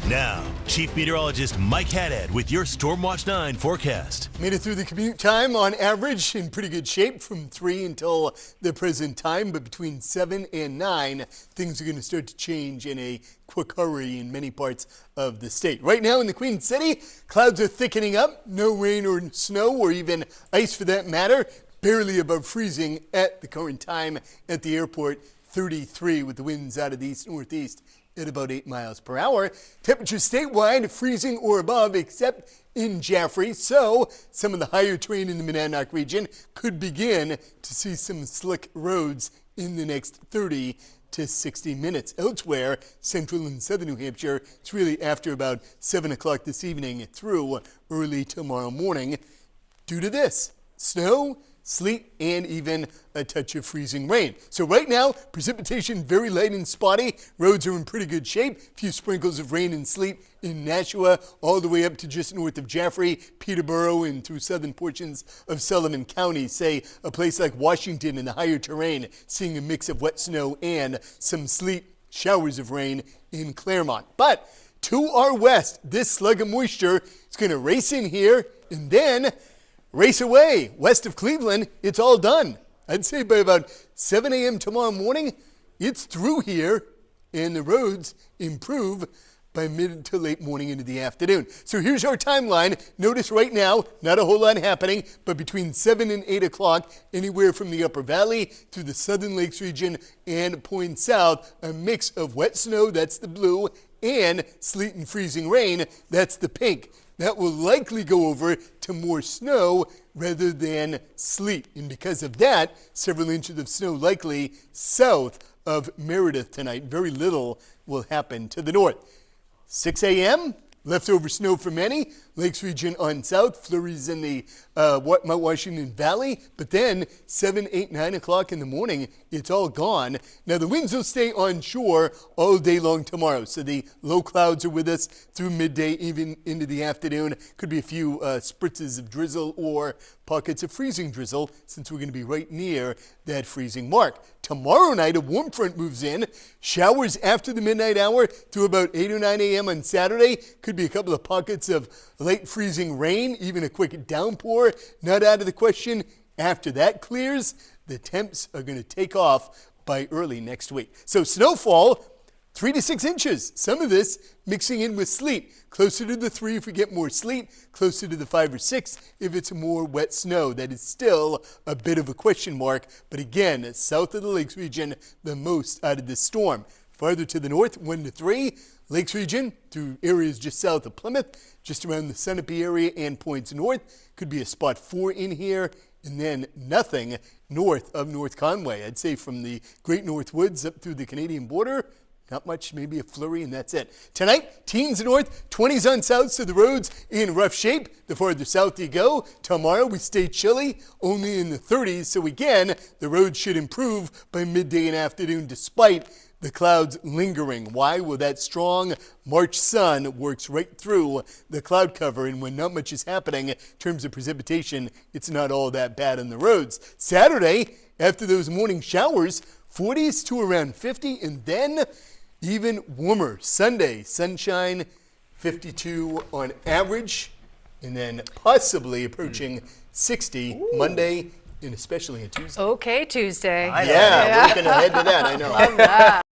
Now, Chief Meteorologist Mike Haddad with your Stormwatch 9 forecast. Made it through the commute time on average in pretty good shape from 3 until the present time, but between 7 and 9, things are going to start to change in a quick hurry in many parts of the state. Right now in the Queen City, clouds are thickening up, no rain or snow or even ice for that matter, barely above freezing at the current time at the airport, 33 with the winds out of the east-northeast at about 8 miles per hour. Temperatures statewide freezing or above except in Jaffrey, so some of the higher terrain in the Monadnock region could begin to see some slick roads in the next 30 to 60 minutes. Elsewhere, central and southern New Hampshire, it's really after about 7 o'clock this evening through early tomorrow morning due to this snow, sleet, and even a touch of freezing rain. So right now, precipitation very light and spotty. Roads are in pretty good shape. A few sprinkles of rain and sleet in Nashua, all the way up to just north of Jaffrey, Peterborough, and through southern portions of Sullivan County. Say a place like Washington in the higher terrain, seeing a mix of wet snow and some sleet, showers of rain in Claremont. But to our west, this slug of moisture is going to race in here and then race away. West of Cleveland, it's all done. I'd say by about 7 a.m. tomorrow morning, it's through here, and the roads improve by mid to late morning into the afternoon. So here's our timeline. Notice right now, not a whole lot happening, but between 7 and 8 o'clock, anywhere from the Upper Valley through the Southern Lakes region and point south, a mix of wet snow, that's the blue, and sleet and freezing rain, that's the pink. That will likely go over to more snow rather than sleet. And because of that, several inches of snow likely south of Meredith tonight. Very little will happen to the north. 6 a.m., leftover snow for many. Lakes region on south, flurries in the Mount Washington Valley. But then 7, 8, 9 o'clock in the morning, it's all gone. Now the winds will stay on shore all day long tomorrow. So the low clouds are with us through midday, even into the afternoon. Could be a few spritzes of drizzle or pockets of freezing drizzle since we're going to be right near that freezing mark. Tomorrow night, a warm front moves in. Showers after the midnight hour through about 8 or 9 a.m. on Saturday. Could be a couple of pockets of late freezing rain, even a quick downpour. Not out of the question. After that clears, the temps are going to take off by early next week. So snowfall, 3 to 6 inches. Some of this mixing in with sleet. Closer to the 3 if we get more sleet, closer to the 5 or 6 if it's more wet snow. That is still a bit of a question mark. But again, south of the Lakes region, the most out of this storm. Farther to the north, 1 to 3. Lakes region through areas just south of Plymouth, just around the Sunapee area and points north. Could be a spot 4 in here, and then nothing north of North Conway. I'd say from the Great North Woods up through the Canadian border, not much, maybe a flurry, and that's it. Tonight, teens north, 20s on south, so the roads in rough shape. The farther south you go. Tomorrow, we stay chilly, only in the 30s. So again, the roads should improve by midday and afternoon despite the clouds lingering. Why? Well, that strong March sun works right through the cloud cover, and when not much is happening in terms of precipitation, it's not all that bad on the roads. Saturday, after those morning showers, 40s to around 50, and then even warmer. Sunday, sunshine, 52 on average, and then possibly approaching 60 Monday, and especially on Tuesday. Okay, Tuesday. Yeah, we're looking ahead to that, I know. Love that.